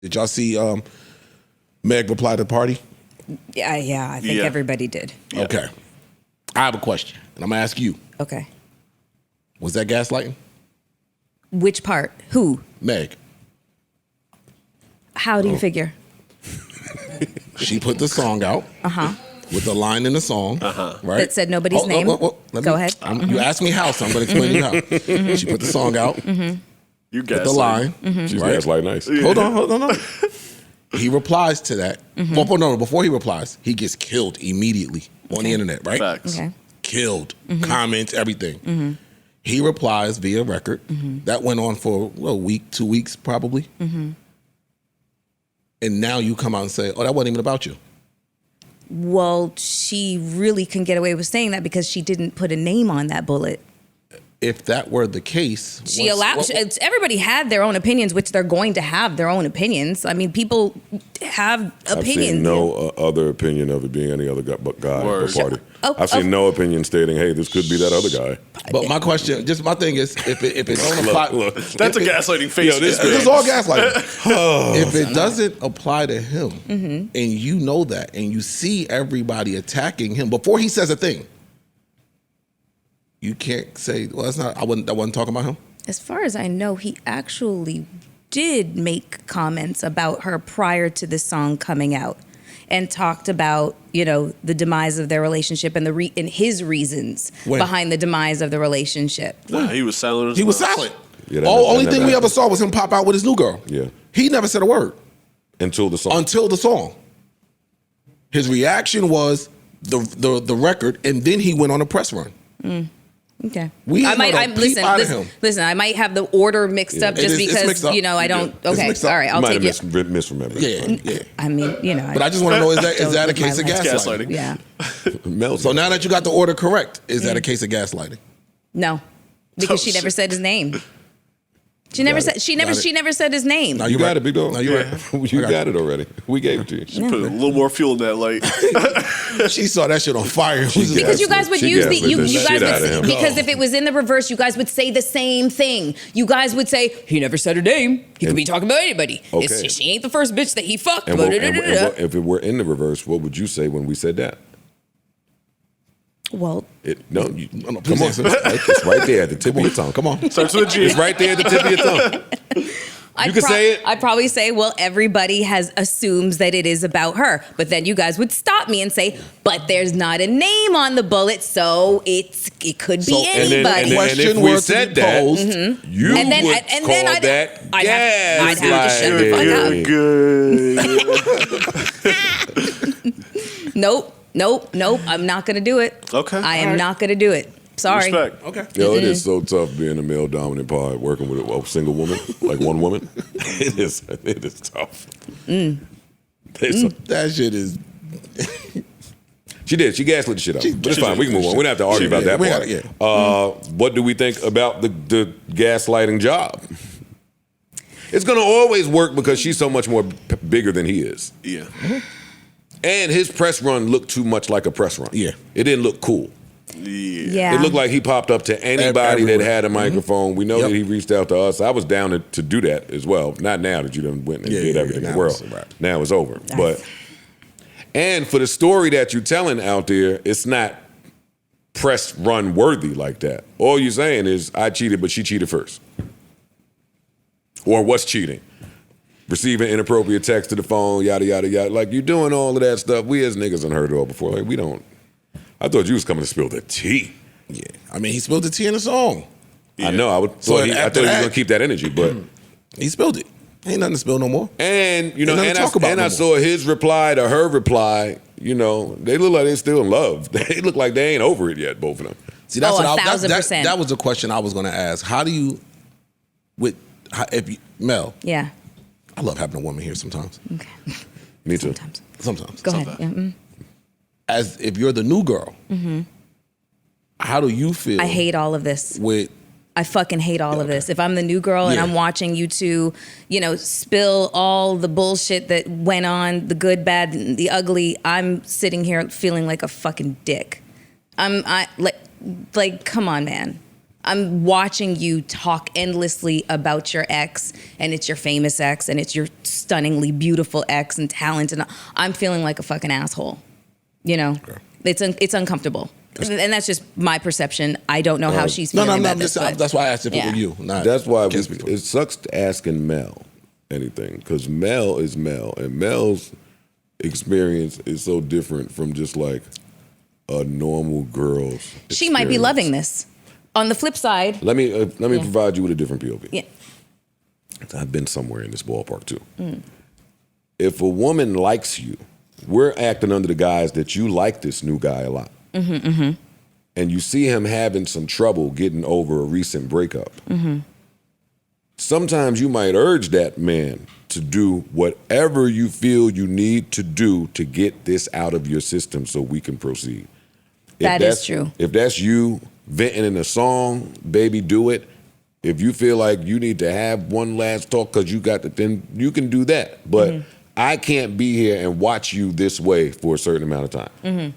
Did y'all see Meg reply to Pardi? Yeah, I think everybody did. Yeah. Okay. I have a question, and I'm going to ask you. Okay. Was that gaslighting? Which part? Who? Meg. How do you figure? She put the song out. With a line in the song, right? That said nobody's name. Go ahead. You asked me how, so I'm going to explain to you how. She put the song out. You with the line. She's gaslighting nice. Hold on. He replies to that. Well, no, before he replies, he gets killed immediately on the internet, right? Facts. Okay. Killed. Comments, everything. He replies via record. That went on for a week, 2 weeks probably. And now you come out and say, oh, that wasn't even about you. Well, she really can get away with saying that because she didn't put a name on that bullet. If that were the case, everybody had their own opinions, which they're going to have their own opinions. I mean, people have opinions. I've seen no other opinion of it being any other guy but Pardi. I've seen no opinion stating, hey, this could be that other guy. But my question, my thing is, if it don't apply, that's a gaslighting face. This is all gaslighting. If it doesn't apply to him, and you know that, and you see everybody attacking him before he says a thing, you can't say, well, that's not. I wasn't talking about him. As far as I know, he actually did make comments about her prior to the song coming out, and talked about, the demise of their relationship and his reasons behind the demise of the relationship. Nah, he was silent. He was silent. Yeah, only thing we ever saw was him pop out with his new girl. Yeah. He never said a word until the song. His reaction was the record, and then he went on a press run. Okay. Listen, I might have the order mixed up just because, I don't. Okay. All right. I'll take it. Misremember. Yeah. I mean, But I just want to know, is that a case of gaslighting? Yeah. So now that you got the order correct, is that a case of gaslighting? No, because she never said his name. She never said his name. No, you got it, big dog. No, you right. You got it already. We gave it to you. She put a little more fuel in that light. She saw that shit on fire. Because you guys would use because if it was in the reverse, you guys would say the same thing. You guys would say, he never said her name. He could be talking about anybody. Okay. She ain't the first bitch that he fucked. And if it were in the reverse, what would you say when we said that? Well, come on. It's right there at the tip of your tongue. Come on. Starts with a G. It's right there at the tip of your tongue. You can say it. I'd probably say, well, everybody assumes that it is about her. But then you guys would stop me and say, but there's not a name on the bullet, so it could be anybody. And if we said that, you would call that I'd have to shut the fuck up. Nope. I'm not going to do it. Okay. I am not going to do it. Sorry. Respect. Okay. Yo, it is so tough being a male dominant pod, working with a single woman, like one woman. It is tough. That shit is. She did. She gaslit the shit out. But it's fine. We can move on. We don't have to argue about that part. What do we think about the gaslighting job? It's going to always work because she's so much more bigger than he is. Yeah. And his press run looked too much like a press run. Yeah. It didn't look cool. Yeah. It looked like he popped up to anybody that had a microphone. We know that he reached out to us. I was down to do that as well. Not now that you done went and did everything in the world. Now it's over. And for the story that you're telling out there, it's not press run worthy like that. All you're saying is, I cheated, but she cheated first. Or what's cheating? Receiving inappropriate text to the phone, yada, yada, yada. Like, you're doing all of that stuff. We as niggas done heard it all before. Like, we don't. I thought you was coming to spill the tea. Yeah. I mean, he spilled the tea in the song. Yeah. I know. I thought he was going to keep that energy, but. He spilled it. Ain't nothing to spill no more. And, I saw his reply to her reply. They look like they're still in love. They look like they ain't over it yet, both of them. See, that's 1,000%. That was a question I was going to ask. How do you, Mel? Yeah. I love having a woman here sometimes. Okay. Me too. Sometimes. Go ahead. Yeah. As if you're the new girl, how do you feel? I hate all of this. I fucking hate all of this. If I'm the new girl and I'm watching you two, spill all the bullshit that went on, the good, bad, and the ugly, I'm sitting here feeling like a fucking dick. Like, come on, man. I'm watching you talk endlessly about your ex, and it's your famous ex, and it's your stunningly beautiful ex and talent, and I'm feeling like a fucking asshole. You know, it's uncomfortable. And that's just my perception. I don't know how she's feeling about this. That's why I asked if it were you. That's why it sucks asking Mel anything, because Mel is Mel, and Mel's experience is so different from just like a normal girl's experience. She might be loving this. On the flip side, let me provide you with a different POV. Yeah. I've been somewhere in this ballpark too. If a woman likes you, we're acting under the guise that you like this new guy a lot. And you see him having some trouble getting over a recent breakup. Sometimes you might urge that man to do whatever you feel you need to do to get this out of your system so we can proceed. That is true. If that's you venting in a song, baby, do it. If you feel like you need to have one last talk because you got then you can do that. But I can't be here and watch you this way for a certain amount of time.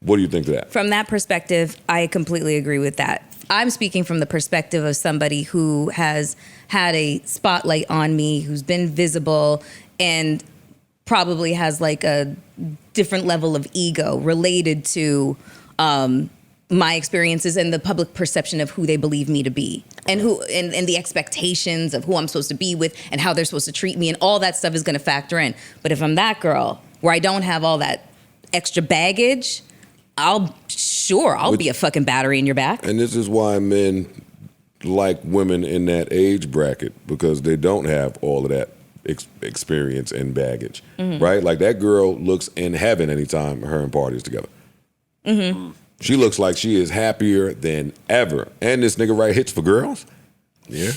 What do you think of that? From that perspective, I completely agree with that. I'm speaking from the perspective of somebody who has had a spotlight on me, who's been visible, and probably has like a different level of ego related to my experiences and the public perception of who they believe me to be, and and the expectations of who I'm supposed to be with and how they're supposed to treat me, and all that stuff is going to factor in. But if I'm that girl where I don't have all that extra baggage, I'll be a fucking battery in your back. And this is why men like women in that age bracket, because they don't have all of that experience and baggage, right? Like that girl looks in heaven anytime her and Pardi is together. She looks like she is happier than ever. And this nigga write hits for girls. Yeah.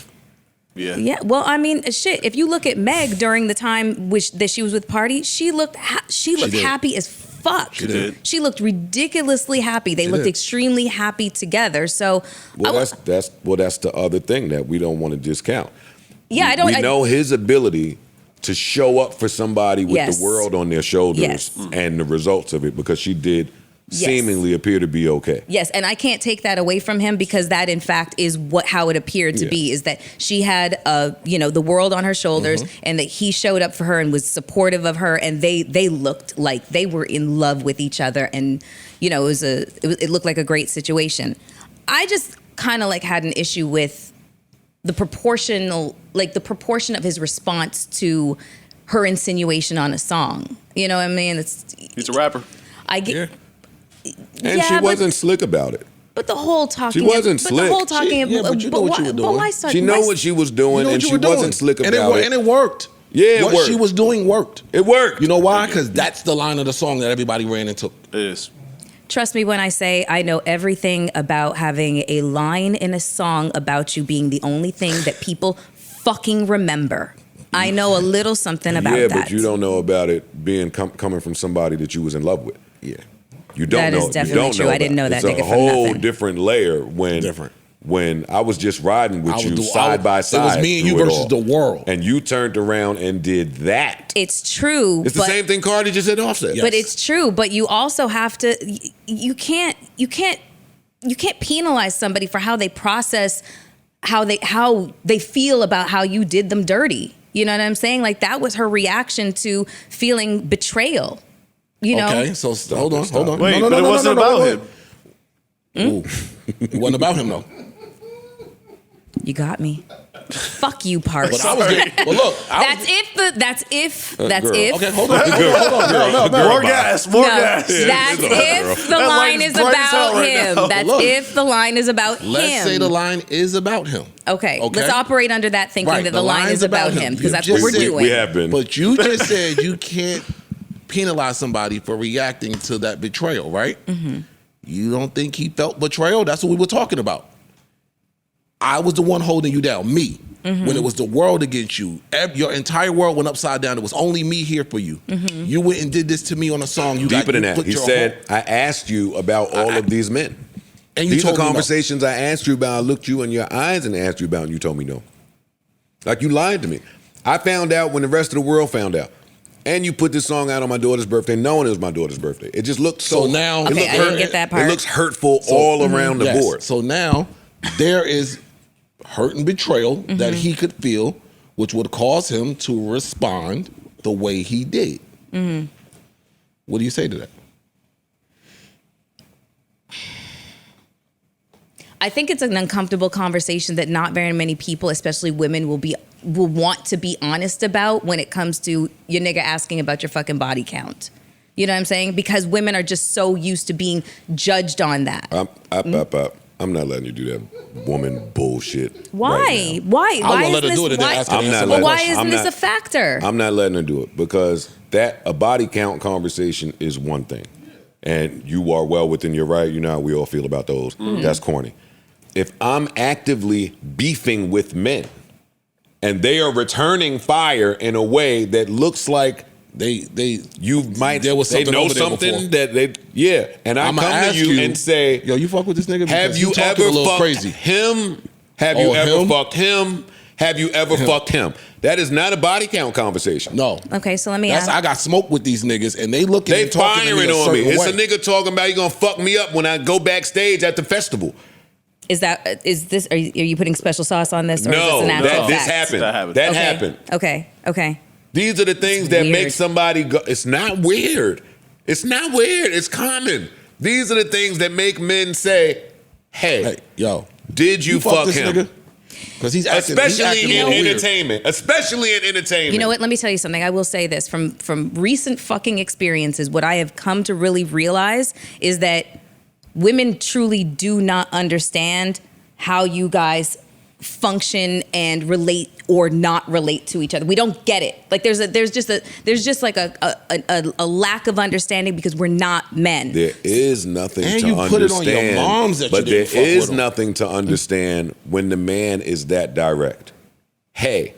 Well, I mean, shit. If you look at Meg during the time that she was with Pardi, she looked happy as fuck. She did. She looked ridiculously happy. They looked extremely happy together. So, that's the other thing that we don't want to discount. Yeah, We know his ability to show up for somebody with the world on their shoulders and the results of it, because she did seemingly appear to be okay. Yes, and I can't take that away from him, because that in fact is how it appeared to be, is that she had the world on her shoulders, and that he showed up for her and was supportive of her, and they looked like they were in love with each other, and it looked like a great situation. I just kind of like had an issue with the proportion of his response to her insinuation on a song. You know what I mean? He's a rapper. I get. And she wasn't slick about it. But the whole talking, she wasn't slick. The whole talking, but you know what you were doing. She know what she was doing, and she wasn't slick about it. And it worked. Yeah, it worked. What she was doing worked. It worked. You know why? Because that's the line of the song that everybody ran and took. It is. Trust me when I say I know everything about having a line in a song about you being the only thing that people fucking remember. I know a little something about that. Yeah, but you don't know about it being coming from somebody that you was in love with. Yeah. You don't that know. That is definitely true. I didn't know that nigga from nothing. It's a whole different layer when I was just riding with you side by side. It was me and you versus the world. And you turned around and did that. It's true. It's the same thing Cardi just said to Offset. But it's true. But you also have to, you can't penalize somebody for how they process, how they feel about how you did them dirty. You know what I'm saying? Like that was her reaction to feeling betrayal. You know? Okay, so hold on. Wait, but it wasn't about him. It wasn't about him though. You got me. Fuck you, Parks. That's if. Okay, hold on. More gas. That's if the line is about him. That's if the line is about him. Let's say the line is about him. Okay, let's operate under that thinking that the line is about him, because that's what we're doing. We have been. But you just said you can't penalize somebody for reacting to that betrayal, right? You don't think he felt betrayal? That's what we were talking about. I was the one holding you down, me. When it was the world against you, your entire world went upside down. It was only me here for you. You went and did this to me on a song. Deeper than that. He said, I asked you about all of these men. And these are conversations I asked you about. I looked you in your eyes and asked you about, and you told me no. Like you lied to me. I found out when the rest of the world found out. And you put this song out on my daughter's birthday, knowing it was my daughter's birthday. It just looked so now. Okay, I didn't get that part. It looks hurtful all around the board. So now there is hurt and betrayal that he could feel, which would cause him to respond the way he did. What do you say to that? I think it's an uncomfortable conversation that not very many people, especially women, will want to be honest about when it comes to your nigga asking about your fucking body count. You know what I'm saying? Because women are just so used to being judged on that. I'm not letting you do that woman bullshit. Why? Right now. Why? I'm gonna let her do it and then ask her to answer my why question. isn't this a factor? I'm not letting her do it because a body count conversation is one thing. And you are well within your right. You know how we all feel about those. That's corny. If I'm actively beefing with men and they are returning fire in a way that looks like there was something over there before. that they and I come to you and say, yo, you fuck with this nigga? Have you ever fucked him? Have you ever fucked him? Have you ever fucked him? That is not a body count conversation. No. Okay, so let me ask. I got smoked with these niggas and they looking They and talking to me firing a on me. certain It's way. a nigga talking about you gonna fuck me up when I go backstage at the festival. Are you putting special sauce on this? Or No, is this an actual this fact? happened. That happened. Okay. These are the things that weird. make somebody go. It's not weird. It's not weird. It's common. These are the things that make men say, "Hey, yo, did you fuck this him?" Nigga? Because he's acting in weird. entertainment. Especially in entertainment. You know what? Let me tell you something. I will say this from recent fucking experiences. What I have come to really realize is that women truly do not understand how you guys function and relate or not relate to each other. We don't get it. Like there's just like a lack of understanding because we're not men. There is nothing And to you understand. put it on your moms that but you there didn't fuck is with 'em. nothing to understand when the man is that direct. Hey,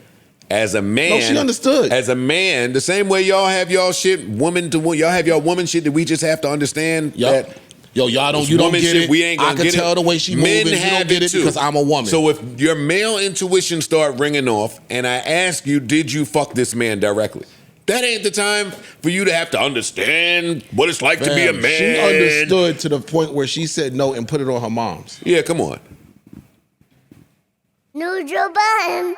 as a man, No, she understood. As a man, the same way y'all have y'all shit, woman to woman, y'all have y'all woman shit that we just have to understand Yep. that. Yo, y'all don't. It's You don't woman get shit, it. we ain't gonna I can get tell it. the way she Men moving. You have don't get it it too. because I'm a woman. So if your male intuition start ringing off, and I ask you, did you fuck this man directly? That ain't the time for you to have to understand what it's like to be a Fam, man. She understood to the point where she said no and put it on her mom's. Yeah, come on. New Joe Budden.